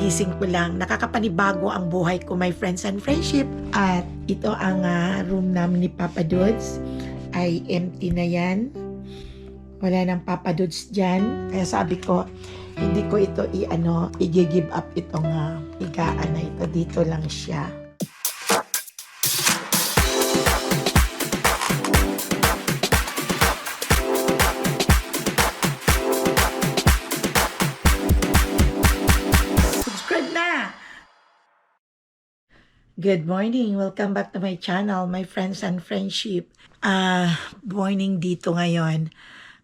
kagigising ko lang, nakakapanibago ang buhay ko, my friends and friendship. At ito ang room namin ni Papa Dudes. Ay empty na yan. Wala nang Papa Dudes dyan. Kaya sabi ko, hindi ko ito i-give up itong higaan na ito. Dito lang siya. Good morning! Welcome back to my channel, my friends and friendship. Morning dito ngayon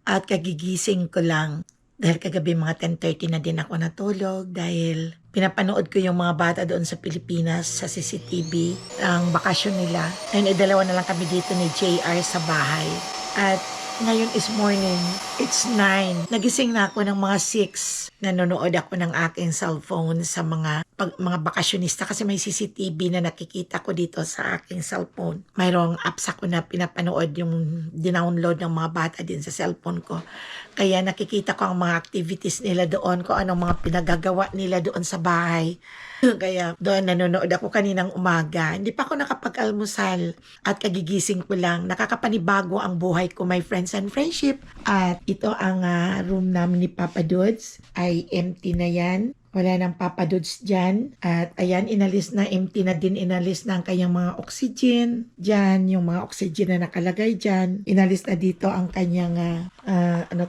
at kagigising ko lang. Dahil kagabi mga 10:30 na din ako natulog dahil pinapanood ko yung mga bata doon sa Pilipinas sa CCTV ang bakasyon nila. Ngayon dalawa na lang kami dito ni JR sa bahay. At ngayon is morning, it's 9. Nagising na ako ng mga 6. Nanonood ako ng aking cellphone sa mga bakasyonista kasi may CCTV na nakikita ko dito sa aking cellphone. Mayroong apps ako na pinapanood yung dinownload ng mga bata din sa cellphone ko. Kaya nakikita ko ang mga activities nila doon, kung anong mga pinagagawa nila doon sa bahay. Kaya doon nanonood ako kaninang umaga. Hindi pa ako nakapag-almusal at kagigising ko lang. Nakakapanibago ang buhay ko, my friends and friendship. At ito ang room namin ni Papa Dudes. Ay empty na yan. Wala nang Papa Dudes dyan. At ayan, empty na din inalis na ang kanyang mga oxygen. Dyan, yung mga oxygen na nakalagay dyan. Inalis na dito ang kanyang,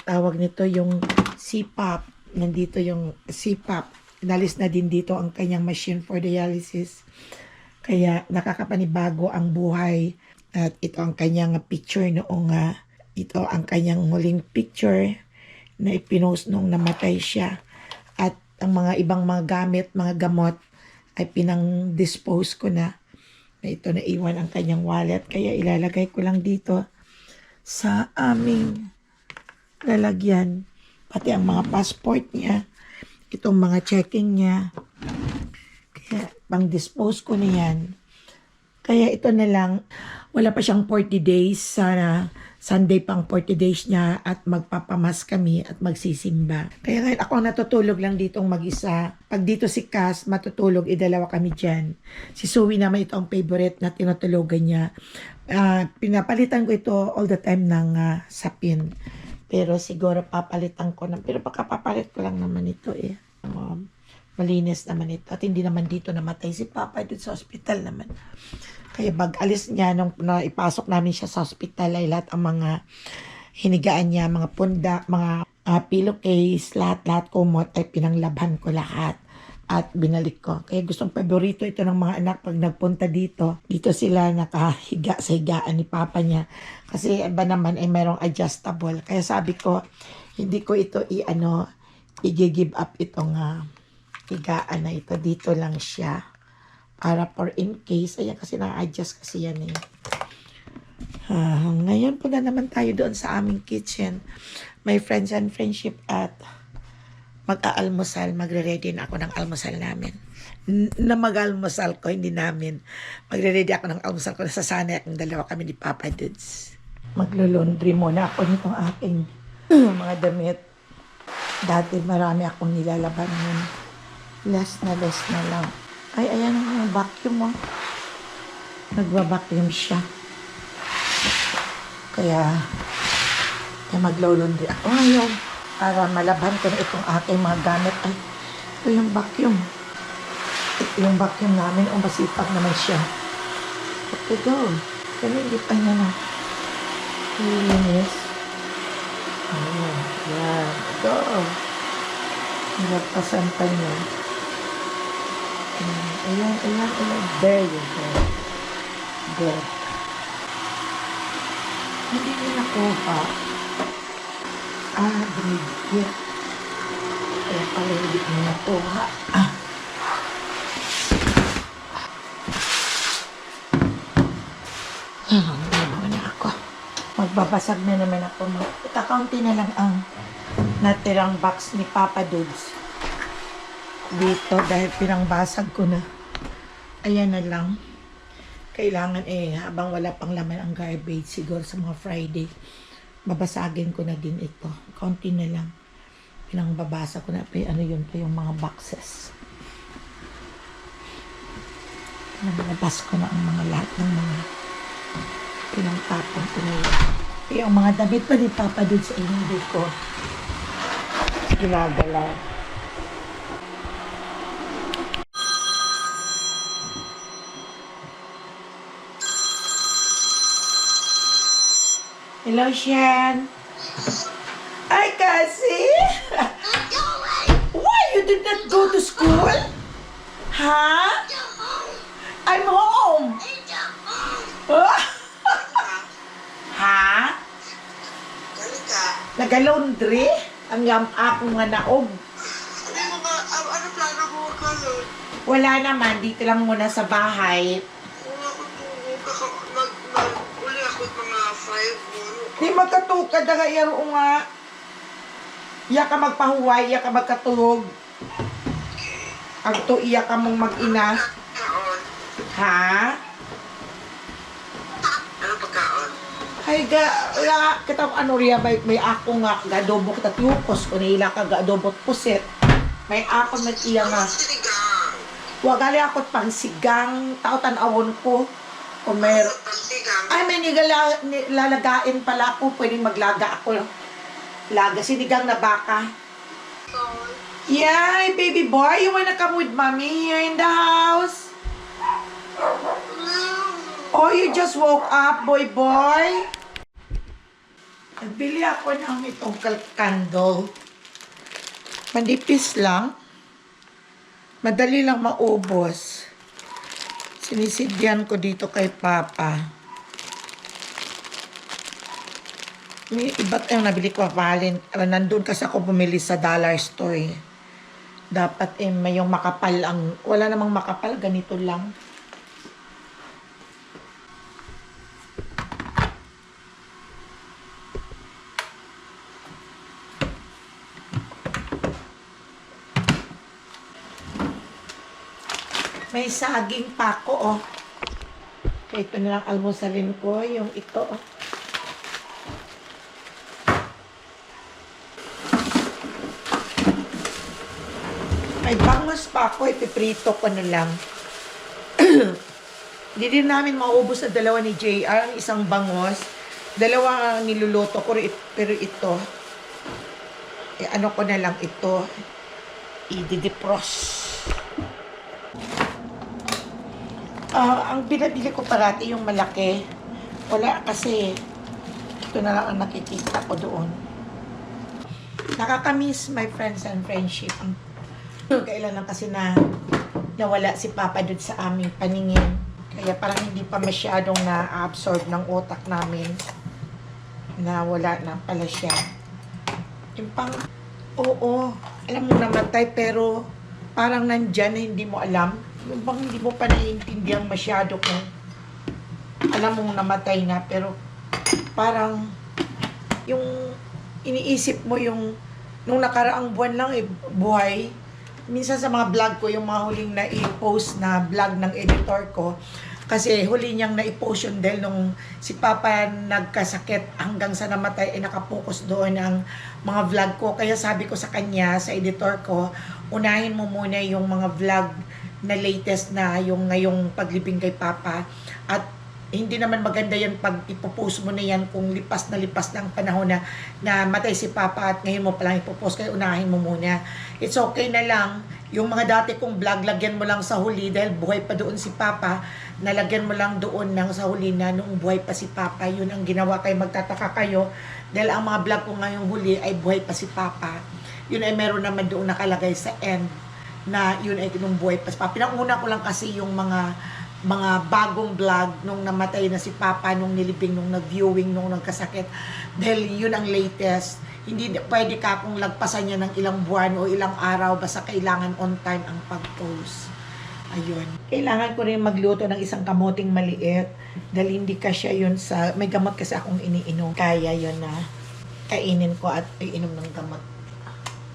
tawag nito, yung CPAP. Nandito yung CPAP. Inalis na din dito ang kanyang machine for dialysis. Kaya nakakapanibago ang buhay. At ito ang kanyang picture noong, ito ang kanyang huling picture na ipinost nung namatay siya. At ang mga ibang mga gamit, mga gamot ay pinang-dispose ko na. Ito na iwan ang kanyang wallet. Kaya ilalagay ko lang dito sa aming lalagyan. Pati ang mga passport niya. Itong mga checking niya. Kaya pang-dispose ko na yan. Kaya ito na lang. Wala pa siyang 40 days. Sana Sunday pang 40 days niya at magpapamas kami at magsisimba. Kaya ngayon ako natutulog lang ditong mag-isa. Pag dito si Cass matutulog, idalawa kami dyan. Si Zoe naman ito ang favorite na tinutulugan niya. Pinapalitan ko ito all the time ng sapin. Pero siguro papalitan ko na. Pero pagkapapalit ko lang naman ito malinis naman ito. At hindi naman dito namatay si Papa dito sa hospital naman. Kaya bag-alis niya nung ipasok namin siya sa hospital ay lahat ang mga hinigaan niya, mga punda, mga pillowcase, lahat kumot ay pinanglabhan ko lahat. At binalik ko. Kaya gustong paborito ito ng mga anak pag nagpunta dito. Dito sila nakahiga sa higaan ni Papa niya. Kasi iba naman ay mayroong adjustable. Kaya sabi ko, hindi ko ito i-give up itong higaan na ito. Dito lang siya. Para for in case. Ayan kasi na-adjust kasi yan eh. Ngayon punta naman tayo doon sa aming kitchen. My friends and friendship at mag-aalmusal, magre-ready na ako ng almusal namin. Na mag-almusal ko, hindi namin. Magre-ready ako ng almusal ko. Nasasanay akong dalawa kami ni Papa Dudes. Maglo-laundry muna ako nitong aking mga damit. Dati marami akong nilalaban nun. Less na lang. Ay, ayan ang vacuum mo. Nagwa-vacuum siya. Kaya maglo-laundry ako ngayon. Para malabhan ko na itong aking mga gamit. Ay, ito yung vacuum. Ito yung vacuum namin. O masipag naman siya. Okay, go. Kanilipan niya na. Linis. Ayan. Yan. Go. Nilagpasan pa niya. Ayan. There you go. Good. Hindi niya nakuha. Brigit. Kaya pala hindi ko natuha. Naman na ako. Magbabasag na naman ako. Kakaunti na lang ang natirang box ni Papa Dudes. Dito dahil pinangbasag ko na. Ayan na lang. Kailangan habang wala pang laman ang garbage siguro sa mga Friday. Babasagin ko na din ito. Konti na lang. Pinangbabasa ko na pa yung mga boxes. Nalabas ko na ang mga lahat ng mga pinagtapon ko na yun. Yung mga damit pa ni Papa dun sa hindi ko ginagalaw. Hello, Shan. Hi, Cassie. Why you did not go to school? Huh? I'm home. Ha? Nag-laundry? Ang ako nga naog. Ano plano mo kalon? Wala naman, dito lang muna sa bahay. Wala ko tulog. Uli ako mga 5 mo. Di magkatukad na nga yaro nga. Iya ka magpahuway, iya ka magkatulog. Ang to iya ka mong mag-ina. Kaon. Ha? Ano pagkaon? Ay ga kita ano riya may ako nga gadobo kita tiupos ko nila ka gadobo puset. May ako man iya nga. Sinigang. Wa gali ako pangsigang tao awon ko. O mer Sinigang. ay may nilalagain pala ako, pwedeng maglaga ako. Laga sinigang na baka. Yay, baby boy, you wanna come with mommy here in the house? Oh, you just woke up, boy. Nagbili ako ng itong candle. Manipis lang. Madali lang maubos. Sinisidyan ko dito kay Papa. May iba't yung nabili ko, nandun kasi ako bumili sa dollar store. Dapat may yung makapal ang, wala namang makapal, ganito lang. May saging pa ako, oh. Kaya ito na lang almusalin ko, yung ito, oh. May bangos pa ako, ipiprito ko na lang. Hindi din namin maubos na dalawa ni JR, ang isang bangos. Dalawa ang niluluto ko, pero ito, ano ko na lang ito, i-defrost. Ang binabili ko parati yung malaki. Wala kasi, ito na lang ang nakikita ko doon. Nakakamiss my friends and friendship. Kailan lang kasi nawala si Papa doon sa aming paningin. Kaya parang hindi pa masyadong na-absorb ng utak namin na wala na pala siya. Yung pang, oo, alam mo namatay pero parang nandyan na hindi mo alam. Yung bang hindi mo pa naiintindihan masyado kung alam mong namatay na pero parang yung iniisip mo yung nung nakaraang buwan lang buhay. Minsan sa mga vlog ko, yung mga huling na-i-post na vlog ng editor ko, kasi huli niyang na-i-post yun dahil nung si Papa nagkasakit hanggang sa namatay, ay nakapokus doon ang mga vlog ko. Kaya sabi ko sa kanya, sa editor ko, unahin mo muna yung mga vlog na latest na yung ngayong paglibing kay Papa. At hindi naman maganda yan pag ipopost mo na yan kung lipas na ang panahon na matay si Papa at ngayon mo palang ipopost, kaya unahin mo muna. It's okay na lang, yung mga dati kong vlog, lagyan mo lang sa huli dahil buhay pa doon si Papa, nalagyan mo lang doon ng sa huli na noong buhay pa si Papa. Yun ang ginawa, kayo magtataka kayo dahil ang mga vlog ko ngayong huli ay buhay pa si Papa. Yun ay meron naman doon nakalagay sa end na yun ay nung buhay pa si Papa. Pinanguna ko lang kasi yung mga bagong vlog nung namatay na si Papa, nung nilibing, nung nag-viewing, nung nagkasakit. Dahil yun ang latest. Hindi pwede ka kung lagpasan niya ng ilang buwan o ilang araw, basta kailangan on time ang pag-post. Ayun. Kailangan ko rin magluto ng isang kamuting maliit dahil hindi kasya yun sa, may gamot kasi akong iniinom. Kaya yun na kainin ko at iinom ng gamot.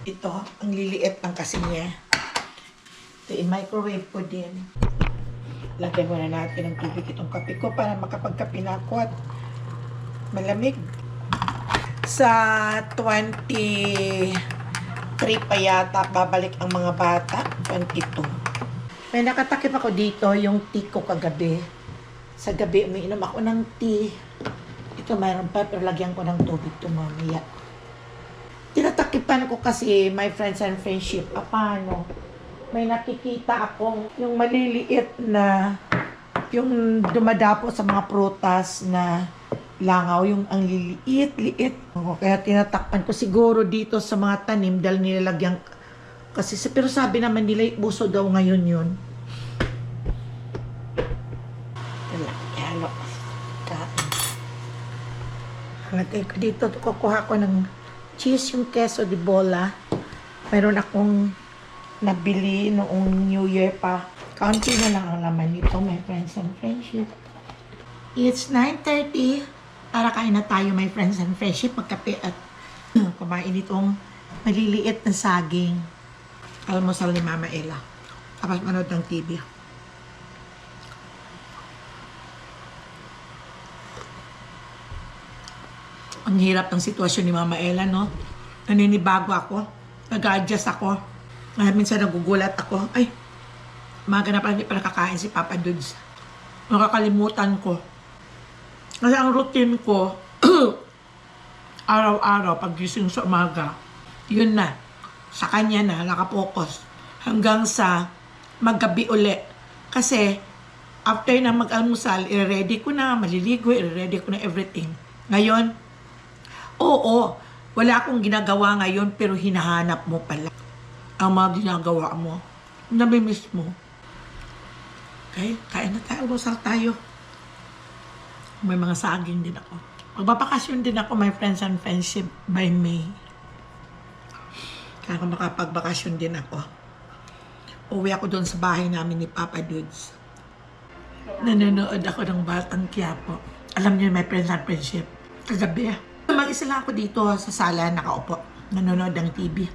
Ito, ang liliit lang kasi niya. Ito, i-microwave ko din. Lagyan muna natin ng tubig itong kape ko para makapagkape na ako at malamig. Sa 23 pa yata babalik ang mga bata. 22. May nakatakip ako dito, yung tea ko kagabi. Sa gabi, umiinom ako ng tea. Ito mayroon pa, pero lagyan ko ng tubig ito mamaya. Tinatakipan ko kasi my friends and friendship. Paano? May nakikita akong yung maliliit na, yung dumadapo sa mga prutas na langaw, yung ang liliit-liit. Kaya tinatakpan ko siguro dito sa mga tanim dahil nilalagyan kasi, pero sabi naman nila, buso daw ngayon yun. Halo. Kain. Lagay ko dito, kukuha ko ng cheese, yung queso de bola. Mayroon akong nabili noong New Year pa. Kaunti na lang ang laman nito, my friends and friendship. It's 9:30. Para kain na tayo, my friends and friendship. Magkape at kumain itong maliliit na saging. Almusal ni Mama Ella. Tapos manood ng TV. Ang hirap ng sitwasyon ni Mama Ella, no? Naninibago ako. Nag-adjust ako. Minsan nagugulat ako. Ay, umaga na pala hindi pa nakakain si Papa Dudes. Nakakalimutan ko. Kasi ang routine ko, araw-araw, pag gising sa umaga, yun na. Sa kanya na, nakapokus. Hanggang sa maggabi uli. Kasi, after na mag-almusal, i-ready ko na, maliligo, i-ready ko na everything. Ngayon, oo, wala akong ginagawa ngayon, pero hinahanap mo pala ang mga ginagawa mo. Namimiss mo. Okay, kain na tayo, almusal tayo. May mga saging din ako. Magbabakasyon din ako, my friends and friendship, by May. Kaya kung makapagbakasyon din ako. Uwi ako doon sa bahay namin ni Papa Dudes. Nanonood ako ng Batang Quiapo. Alam niyo, my friends and friendship, kagabi. Mag-isa lang ako dito sa sala, nakaupo. Nanonood ng TV.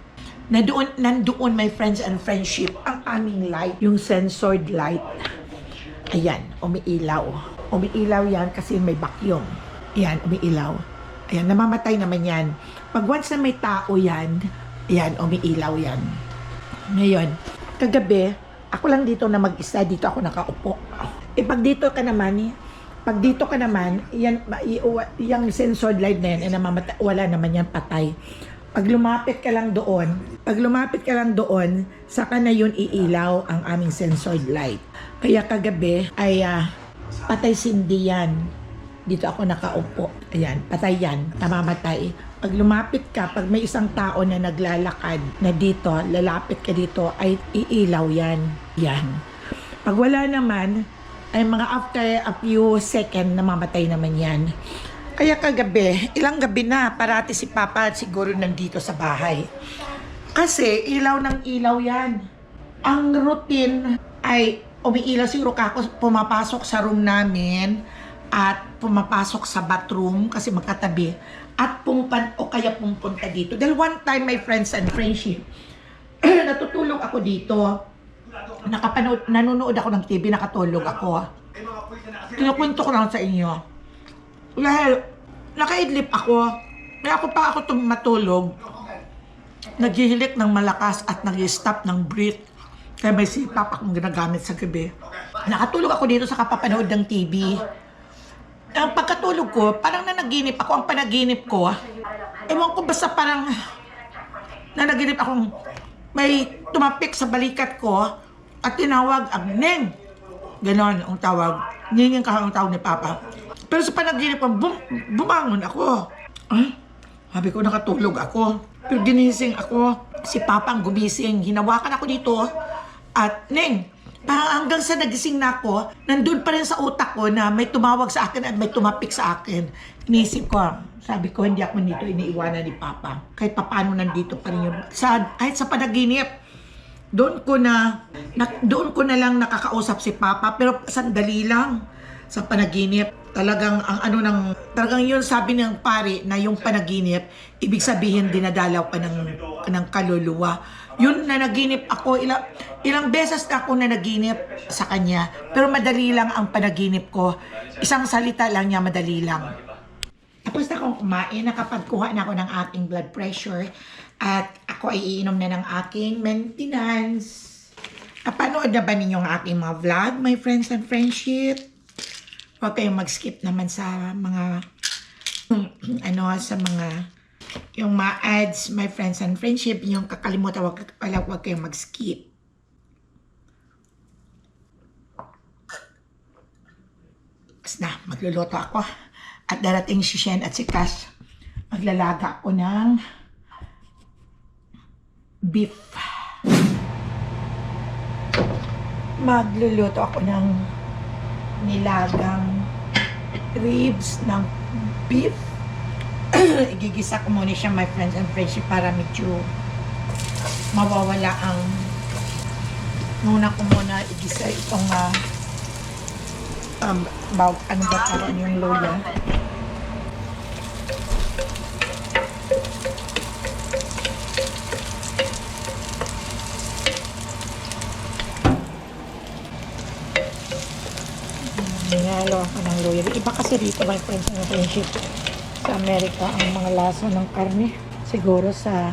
Nandoon, my friends and friendship, ang aming light, yung censored light. Ayan, umiilaw. Umiilaw yan kasi may vacuum. Yan, umiilaw. Ayan, namamatay naman yan. Pag once na may tao yan, yan, umiilaw yan. Ngayon, kagabi, ako lang dito na mag-isa, dito ako nakaupo. Pag dito ka naman, yan, yung censored light na yan, namamatay, wala naman yan, patay. Pag lumapit ka lang doon, saka na yun iilaw ang aming censored light. Kaya kagabi ay patay sindi yan. Dito ako nakaupo. Ayan, patay yan, namamatay. Pag lumapit ka, pag may isang tao na naglalakad na dito, lalapit ka dito, ay iilaw yan. Yan. Pag wala naman, ay mga after a few seconds, namamatay naman yan. Kaya kagabi, ilang gabi na, parati si Papa siguro nandito sa bahay. Kasi ilaw ng ilaw yan. Ang routine ay umiilaw siguro kako, pumapasok sa room namin at pumapasok sa bathroom kasi magkatabi at pumunta dito. Dahil one time, my friends and friendship, natutulog ako dito. Nanonood ako ng TV, nakatulog ako. Kinukwento ko lang sa inyo. Dahil nakaidlip ako, kaya ako matulog, naghihilik ng malakas at nag-stop ng breath. Kaya may sipap akong ginagamit sa gabi. Nakatulog ako dito sa kapapanood ng TV. Ang pagkatulog ko, parang nanaginip ako. Ang panaginip ko, ewan ko basta parang nanaginip akong may tumapik sa balikat ko at tinawag ang Neng. Ganon ang tawag. Neng ang tawag ni Papa. Pero sa panaginip ko, bumangon ako. Sabi ko, nakatulog ako. Pero ginising ako. Si Papa ang gumising. Hinawakan ako dito. At, Neng, parang hanggang sa nagising na ako, nandun pa rin sa utak ko na may tumawag sa akin at may tumapik sa akin. Inisip ko, sabi ko, hindi ako nito iniiwanan ni Papa. Kahit paano nandito pa rin yun. Kahit sa panaginip, doon ko na lang nakakausap si Papa. Pero sandali lang sa panaginip. Talagang yun sabi ng pare na yung panaginip, ibig sabihin dinadalaw ka ng kaluluwa. Yun na naginip ako, ilang beses na ako na naginip sa kanya. Pero madali lang ang panaginip ko. Isang salita lang niya, madali lang. Tapos na akong kumain, nakapagkuha na ako ng aking blood pressure. At ako ay iinom na ng aking maintenance. Napanood na ba ninyo ang aking mga vlog, my friends and friendship? Huwag kayong mag-skip naman sa mga, sa mga, yung mga ads, my friends and friendship, yung kakalimutan, huwag kayong mag-skip. Tapos na, magluluto ako. At darating si Shen at si Cass. Maglalaga ako ng beef. Magluluto ako ng nilagang ribs ng beef. Igigisa ko muna siya, my friends and friendship, para medyo mawawala ang muna ko muna igisa itong ano ba tawag yung loya? Nihalo ako ng loya. Iba kasi dito, my friends and friendship, sa Amerika ang mga lasa ng karne. Siguro sa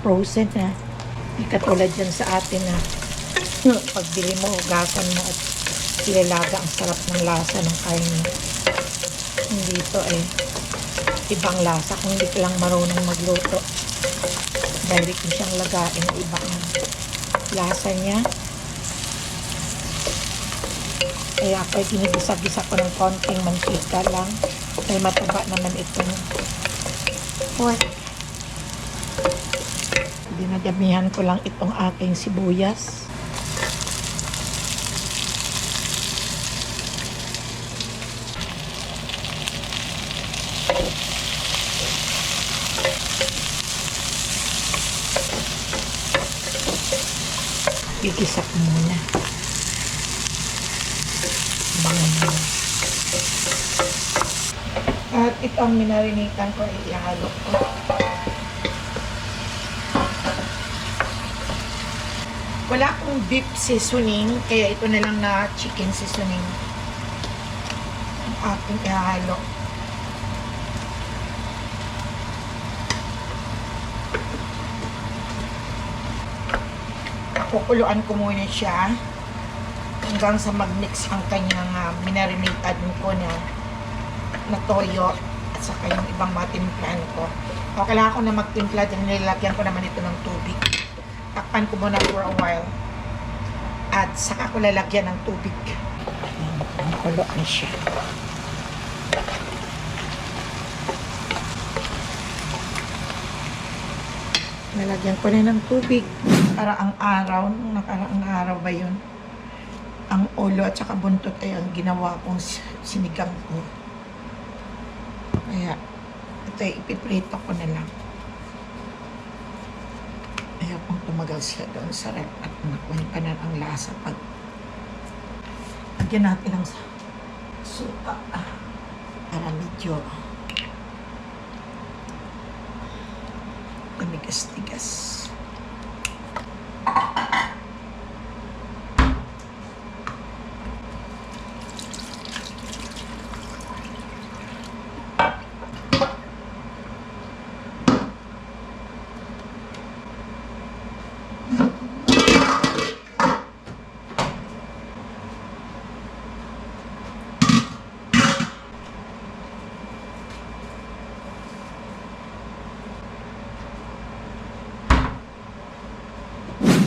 frozen na. Hindi katulad dyan sa atin na pagbili mo, hugasan mo at ilalaga. Ang sarap ng lasa ng karne. Hindi ito ibang lasa kung hindi ka lang marunong magluto. Direct mo siyang lagain, iba ang lasa niya. Kaya ako ginigisa-gisa ko ng konting mantika lang. May mataba naman itong pork. Dinadamihan ko lang itong aking sibuyas. Gigisa ko muna. At ito ang minarinitan ko, ihalo ko. Wala akong beef seasoning, kaya ito na lang na chicken seasoning ang aking ihalo. Kukuluan ko muna siya hanggang sa mag-mix ang kanyang minarinatan ko na toyo at saka yung ibang mga timplahan ko. O kailangan ko na magtimpla din, nilagyan ko naman ito ng tubig. Takpan ko muna for a while at saka ko lalagyan ng tubig. Makulo na siya. Nalagyan ko na ng tubig para ang araw, nung nakaraang araw ba yun, ang ulo at saka buntot ay ang ginawa kong sinigang ko. Kaya ito ay ipiprito ko na lang. Ayaw kong tumagal siya doon sa rep at nakuha na ang lasa pag lagyan natin lang sa suka para medyo tumigas-tigas.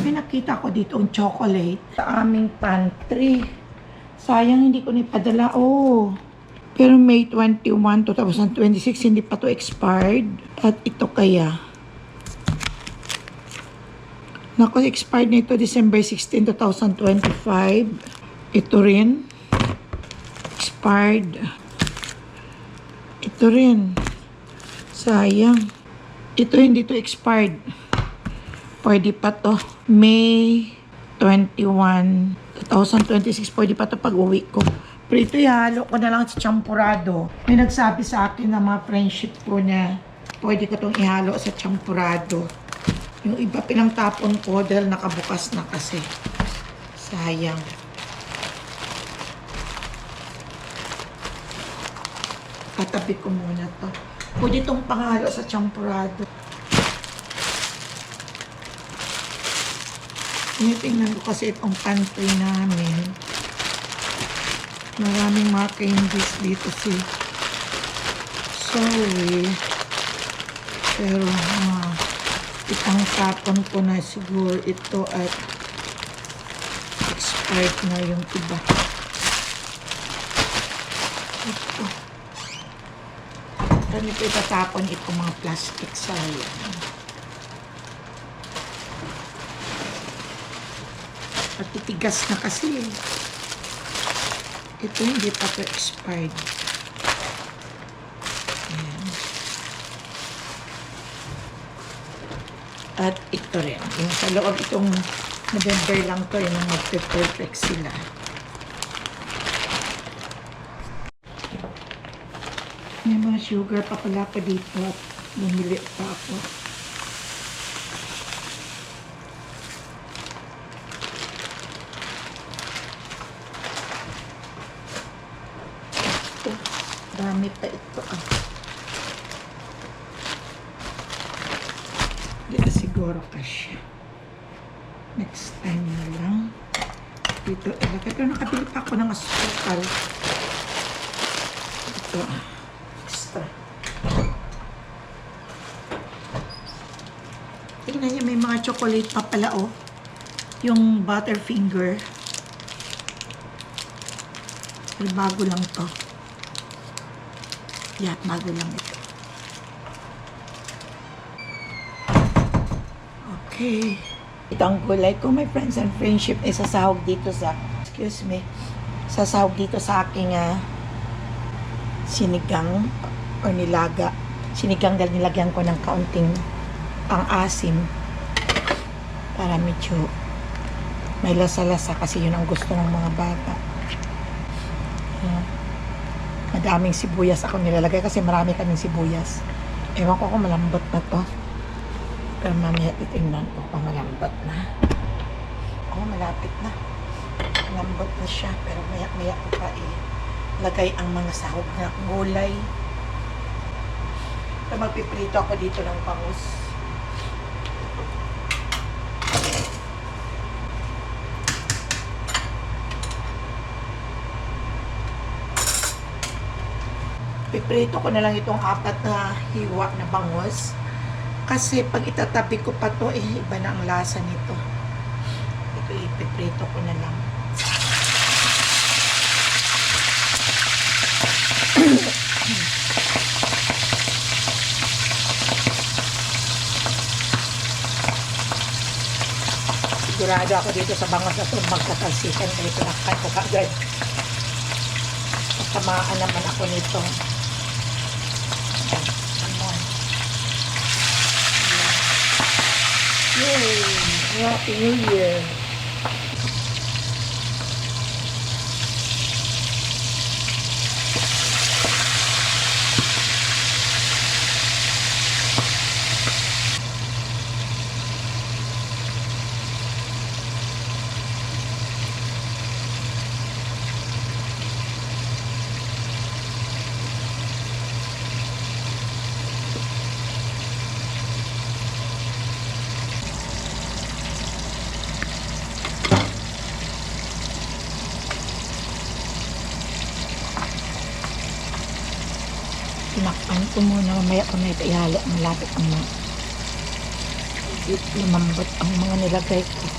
May nakita ko dito ang chocolate sa aming pantry. Sayang hindi ko nipadala. Oh, pero May 21, 2026, hindi pa to expired. At ito kaya. Naku, expired na ito December 16, 2025. Ito rin. Expired. Ito rin. Sayang. Ito hindi to expired. Pwede pa to. May 21, 2026. Pwede pa to pag-uwi ko. Pero ito ihalo ko na lang sa champurado. May nagsabi sa akin na mga friendship ko na pwede ko itong ihalo sa champurado. Yung iba pinangtapon ko dahil nakabukas na kasi. Sayang. Katabi ko muna to. Pwede itong panghalo sa champurado. Tinitingnan ko kasi itong pantry namin. Maraming mga candies dito sorry. Pero itang tapon ko na siguro ito at expired na yung iba. Ito. Ganito itatapon itong mga plastic sayang. At titigas na kasi. Ito hindi pa ito expired. Ayan. At ito rin. Yung sa loob itong November lang to, yung magpe-perfect sila. May mga sugar pa pala ko dito at bumili pa ako. Ito, dami pa ito Hindi na siguro kasya. Next time na lang. Dito ilagay. Pero nakabili pa ako ng asukal. Ito extra. Tingnan niyo, may mga chocolate pa pala yung Butterfinger. Pero bago lang to. Yeah, bago lang ito. Okay. Ito ang gulay ko, my friends and friendship, ay sasahog dito sa, sasahog dito sa aking sinigang or nilaga. Sinigang dahil nilagyan ko ng kaunting pang-asim para medyo may lasa-lasa kasi yun ang gusto ng mga bata. Madaming sibuyas ako nilalagay kasi marami kaming sibuyas. Ewan ko kung malambot na to. Pero mamaya titingnan ko kung malambot na. Malapit na. Malambot na siya. Pero maya ko pa lagay ang mga sahog na gulay. So magpiprito ako dito ng bangus. Piprito ko na lang itong 4 na hiwa na bangus. Kasi pag itatabi ko pa to, iba na ang lasa nito. Ito ipiprito ko na lang. Sigurado ako dito sa bangus na ito magkatalsikan kaya pinakpan ko kagad. Tamaan naman ako nito. Yay! Happy New Year! Tinakpan ko muna, mamaya pa may ihalo, malapit ang mga lumambot ang mga nilagay ko.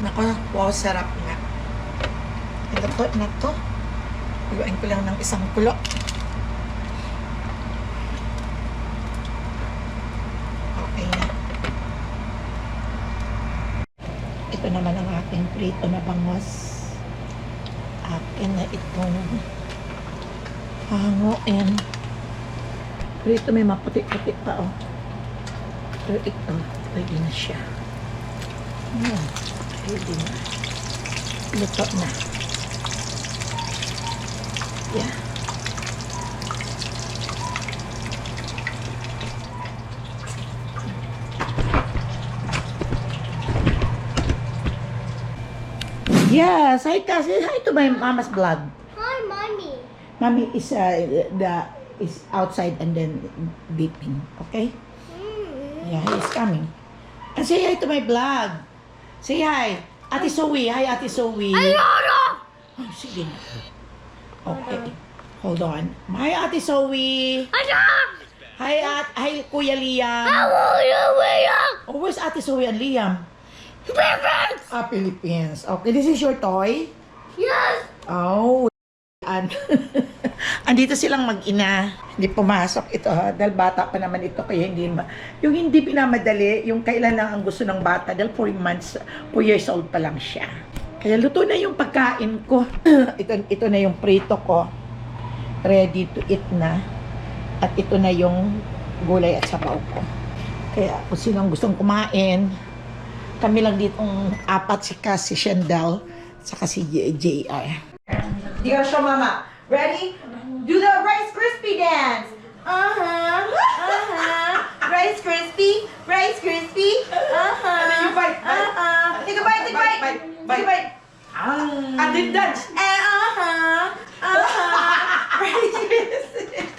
Nako, wow, sarap nga. Ilapot na to. Iluin ko lang ng isang kulo. Okay na. Ito naman ang aking prito na bangus. Akin na itong hanguin. Prito may maputi-puti pa Pero ito, pwede na siya. Pwede na. Luto na. Yeah. Yes, hi Cassie. Hi to my mama's vlog. Hi, mommy. Mommy is is outside and then beeping. Okay? Yeah, he's coming. And say hi to my vlog. Say hi. Ate Zoe. Hi, Ate Zoe. Ayoro! Oh, sige. Okay. Hold on. Hi, Ate Zoe. Anak! Hi, Kuya Liam. How are you, William? Oh, where's Ate Zoe and Liam? Parents! Philippines. Okay, this is your toy? Yes! Oh, andito silang mag-ina. Hindi pumasok ito ha, dahil bata pa naman ito kaya hindi yung hindi pinamadali, yung kailan lang ang gusto ng bata dahil 4 years old pa lang siya. Kaya luto na yung pagkain ko. ito na yung prito ko. Ready to eat na. At ito na yung gulay at sabaw ko. Kaya kung sino ang gustong kumain, kami lang ditong 4, si Cass, si Shendel, saka si JR. You gotta show mama. Ready? Do the Rice Krispie dance. Rice Krispie. Rice Krispie. You bite. Take a bite. Take a bite. Take a bite. And then dance. Rice Krispie.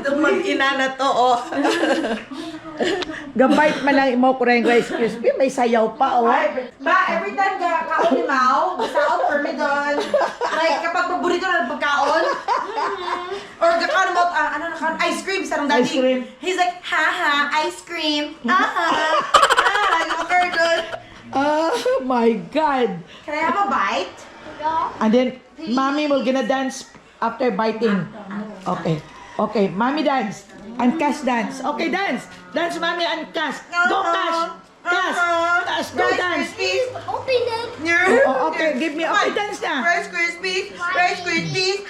Itong mag-ina na to, oh. Gabait man lang imo ko rin Rice Krispie, may sayaw pa, oh. Ba, every time kaon ni Mau, masaot or me doon. Like, kapag paborito na ng pagkaon, or gakaon mo, ano na kaon, ice cream, sarang daddy. Ice cream. He's like, haha, ice cream. Gumakaroon doon. Oh my God. Can I have a bite? And then, mommy will gonna dance after biting. Okay. Okay, mommy dance. And Cass dance. Okay, dance. Dance, mommy and Cass. Go, Cass. Cass. Cass, go Rice dance. Krispies. Open it. Oh, okay, give me. Okay, dance na. Rice Krispies. Rice Krispies.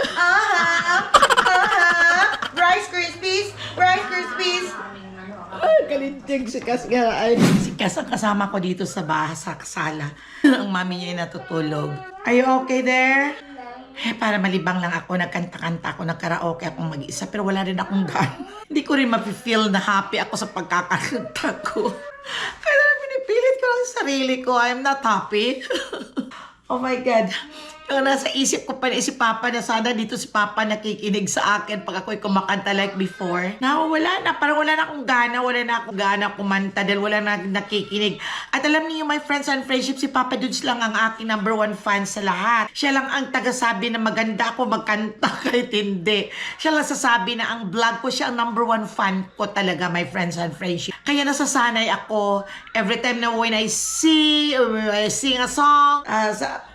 Rice Krispies. Rice Krispies. Ay, kalintig si Cass. Ay, si Cass ang kasama ko dito sa bahay, sa sala. Ang mami niya ay natutulog. Are you okay there? Para malibang lang ako, nagkanta-kanta ako, nagkaraoke akong mag-isa, pero wala rin akong gana. Hindi ko rin mapifeel na happy ako sa pagkakanta ko. Kaya pinipilit ko lang sa sarili ko, I'm not happy. Oh my God. Yung nasa isip ko pa si Papa na sana dito si Papa nakikinig sa akin pag ako'y kumakanta like before. Wala na. Parang wala na akong gana kumanta dahil wala na nakikinig. At alam niyo, my friends and friendship, si Papa Dudes lang ang aking #1 fan sa lahat. Siya lang ang tagasabi na maganda ako magkanta kahit hindi. Siya lang sasabi na ang vlog ko, siya ang #1 fan ko talaga, my friends and friendship. Kaya nasasanay ako every time na when I sing a song,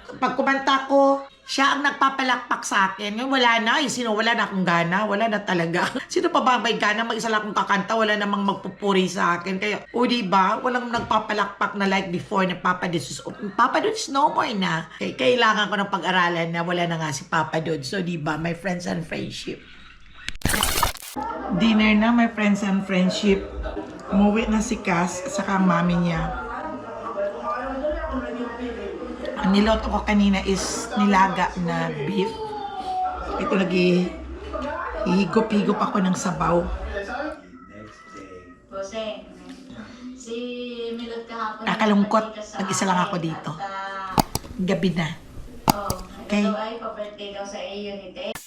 pag kumanta ko, siya ang nagpapalakpak sa akin. Ngayon wala na, wala na akong gana, wala na talaga. Sino pa ba may gana? Mag-isa lang akong kakanta, wala namang magpupuri sa akin. Kaya, diba? Walang nagpapalakpak na like before na Papa Dudes. Papa Dudes no more na. Kaya kailangan ko ng pag-aralan na wala na nga si Papa Dudes. So, diba? My friends and friendship. Dinner na, my friends and friendship. Umuwi na si Cass, saka ang mami niya. Ang niloto ko kanina is nilaga na beef. Ito lagi, hihigop-higop ako ng sabaw. Jose, si Milot kahapon. Kakalungkot, mag-isa lang ako dito. Gabi na. Oh, Okay. ito ay pa-birthday daw sa iyo ni Te.